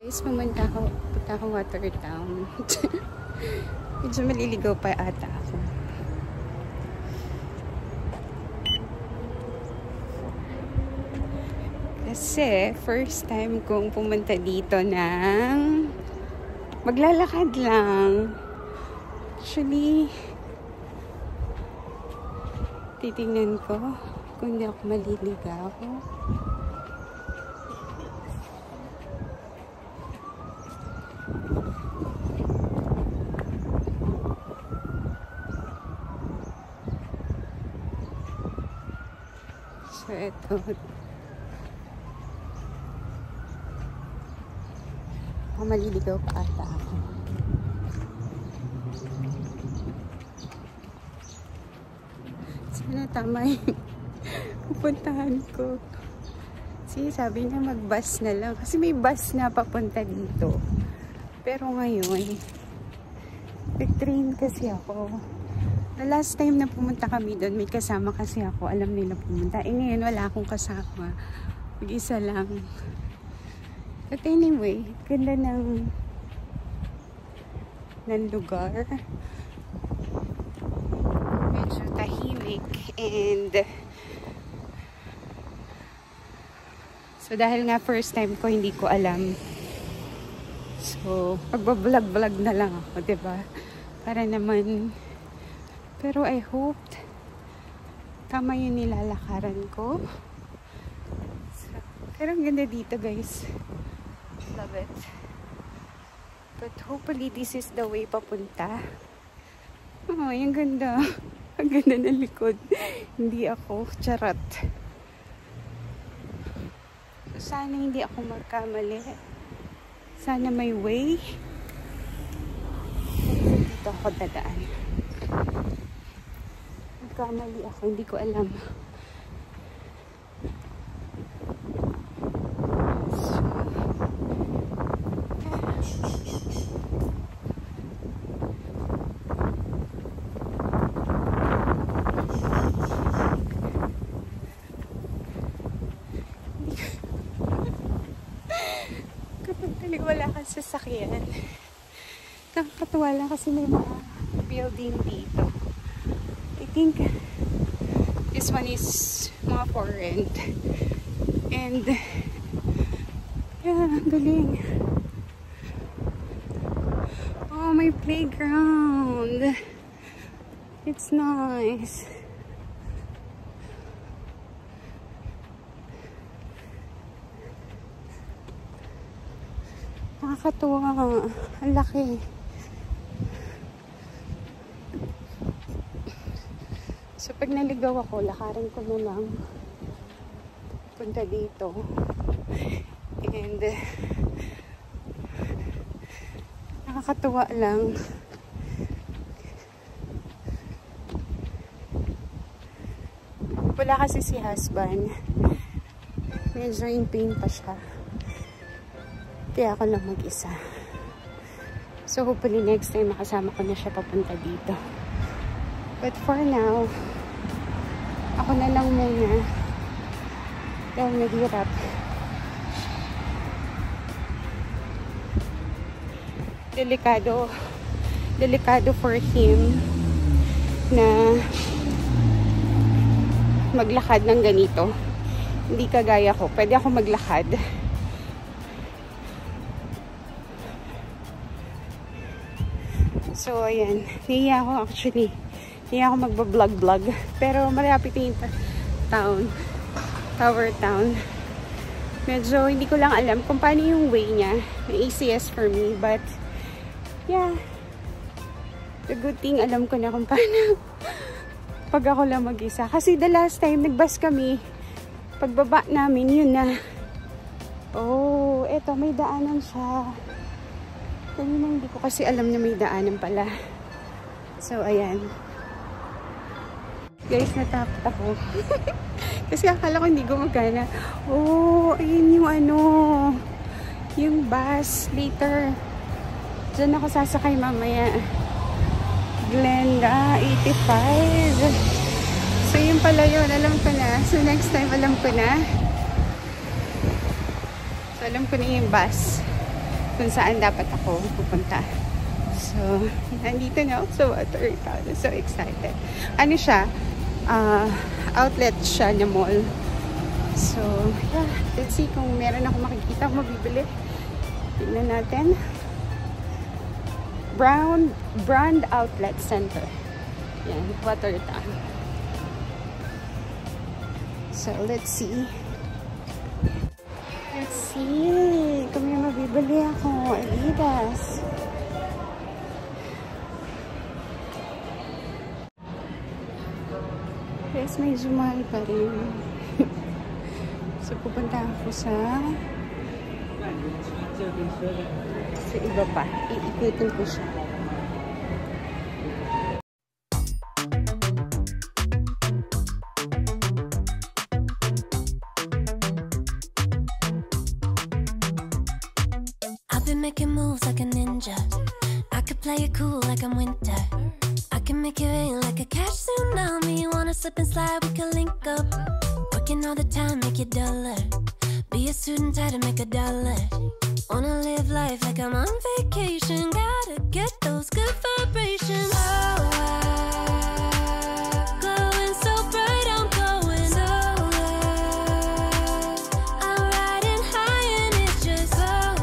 Guys, punta ako Watertown. Medyo maliligaw pa ata ako. Kasi first time kong pumunta dito ng maglalakad lang. Actually, titingnan ko kung hindi ako maliligaw. So, ito. Maliligaw pa ata ako. Sana tama yung pupuntahan ko. Kasi sabi niya mag-bus na lang. Kasi may bus na papunta dito. Pero ngayon, nag-train kasi ako. The last time na pumunta kami doon, may kasama kasi ako. Alam nila pumunta. Eh ngayon, wala akong kasama. Mag-isa lang. But anyway, ganda ng lugar. Medyo tahimik. And so dahil nga first time ko, hindi ko alam. So, pagbablog-vlog na lang ako, diba? Para naman. Pero I hoped tama yung nilalakaran ko. So, pero ang ganda dito, guys. Love it. But hopefully this is the way papunta. Oh, yung ganda. Ang ganda ng likod. Hindi ako. Charot. So, sana hindi ako magkamali. Sana may way. Dito ako dadaan. Magkamali ako. Hindi ko alam. Wala kang sasakyan. Nakakatuwa lang kasi may mga building dito. I think this one is mga for rent. And yeah, galing. Oh, may playground. It's nice. Nakakatuwa. Ang laki. So, pag naligaw ako, lakarin ko na lang punta dito. And nakakatuwa lang. Wala kasi si husband. Medyo in pain pa siya. Kaya ako lang mag-isa. So, hopefully next time makasama ko na siya papunta dito. But for now, ako na lang muna. Dahil naghirap. Delikado for him na maglakad ng ganito. Hindi kagaya ko. Pwede ako maglakad. So, ayan. Hiya ako actually. Hiya ako magbablog-vlog. Pero malapit yung Tower Town. Medyo hindi ko lang alam kung paano yung way niya. Yung ACS for me. But, yeah. The good thing, alam ko na kung paano. Pag ako lang mag-isa. Kasi the last time, nagbus kami. Pagbaba namin, yun na. Oh, eto, may daanan siya. Kanina hindi ko kasi alam na may daanan pala. So, ayan. Guys, natakot ako. Kasi akala ko hindi gumagana. Oh, ayun yung ano. Yung bus. Later. Diyan ako sasakay mamaya. Glenda, 85. So, yun pala yun. Alam ko na. So, next time alam ko na. So, alam ko na yung bus. kung saan dapat ako pupunta. So, nandito na ako sa Watertown. I'm so excited. Ano siya? Outlet siya na mall. So, yeah. Let's see kung meron ako makikita mabibili. Tingnan natin. Brand Outlet Center. Yan, Watertown. So, let's see. Let's see. Kung may mabibili ako. Adidas. Yes, may zumal pa rin. So, pupunta ako sa iba pa. Iikutin ko siya. I've been making moves like a ninja. I could play it cool like I'm winter. I can make it rain like a cash tsunami. Wanna slip and slide, we can link up. Working all the time, make it dollar. Be a student, try to make a dollar. Wanna live life like I'm on vacation. Gotta get those good vibrations. Oh, glowing so bright, I'm going so low. I'm riding high and it just goes up.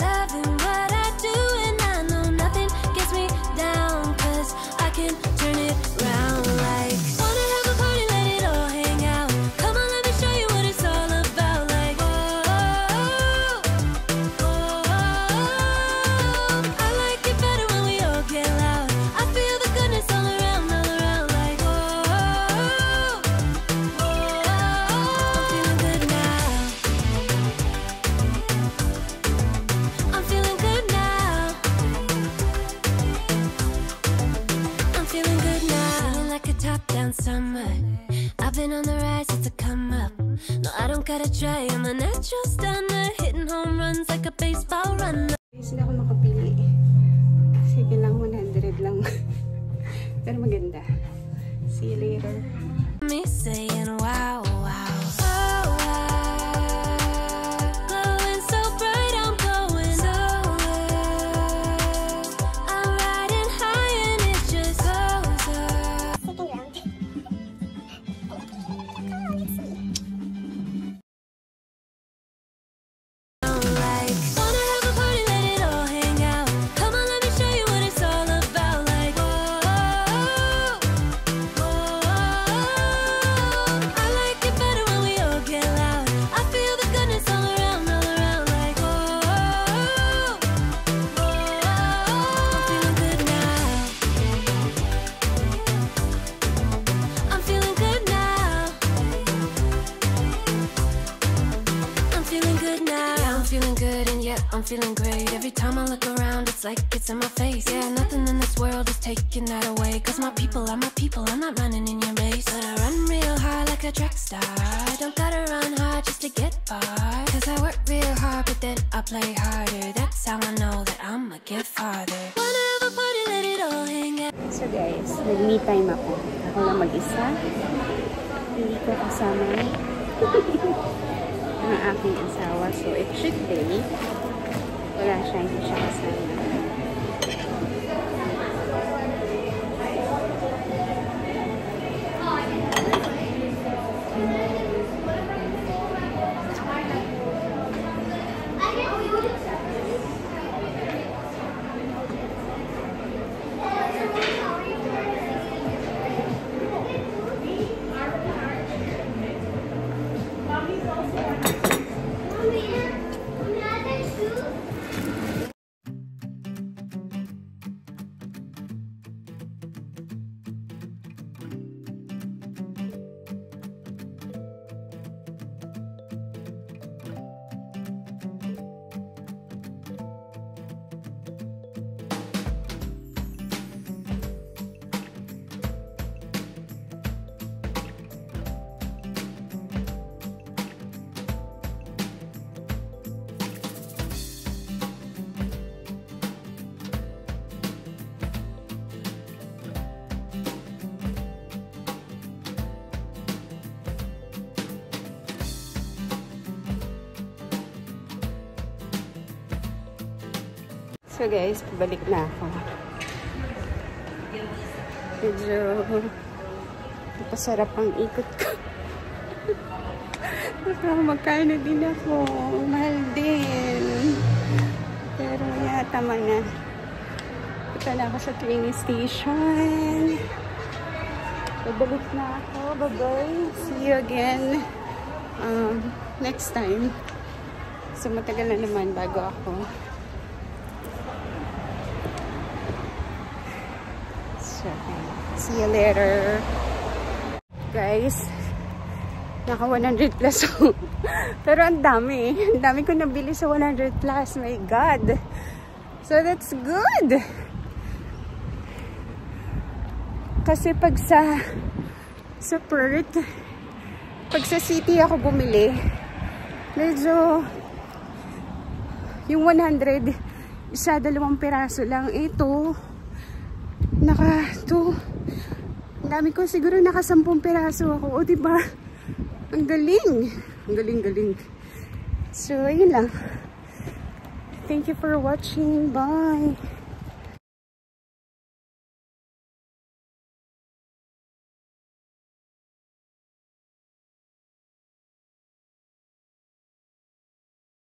Loving what I do and I know nothing gets me down, 'cause I can turn it round like. Wanna have a party, let it all hang out. Come on, let me show you what it's all about. Like, I like it better when we all get loud. I feel the goodness all around, like, I'm feeling good now. I'm feeling good now. I'm feeling good now. Feeling like a top-down summer. I've been on the rise, it's a come up. No, I don't gotta try, I'm a natural stunner. Hitting home runs like a baseball runner. Hindi ako makapili. Sige lang, 100 lang. Pero maganda. See you later. Me saying wow, wow. Oh, wow. Glowing so bright, I'm going so low. I'm riding high and it just goes up. Like, wanna have a party, let it all hang out. Come on, let me show you what it's all about. Like, I like it better when we all get loud. I feel the goodness all around, like, I'm feeling good now. I'm feeling good now. I'm feeling good now. Yeah, I'm feeling good and yeah, I'm feeling great. Every time I look around, it's like it's in my face. Yeah, nothing in this world is taking that away. 'Cause my people are my people, I'm not running in your race. But I run real hard like a track star. I don't gotta run hard just to get far. 'Cause I work real hard, but then I play harder. That's how I know that I'ma get farther. Wanna have a party, let it all hang out. So guys, nag-me time ako. Ako lang mag-isa. Hindi ko kasama ang aking asawa. So it should be wala siya, hindi siya kasama. So guys, pabalik na ako. Medyo napasarap ang ikot ko. Magkano din ako. Mahal din. Pero tama na. Punta na ako sa train station. Pabalik na ako. Bye-bye. See you again next time. So matagal na naman bago ako. So, see you later. Guys, naka 100 plus ako. Pero ang dami. Ang dami ko nabili sa 100 plus. My God. So that's good. Kasi pag sa Perth, pag sa city ako bumili, medyo yung 100 isa, 2 piraso lang. Ito naka 2. Ang dami ko siguro naka 10 piraso ako. O diba? Ang galing. Ang galing. So ayun lang. Thank you for watching. Bye.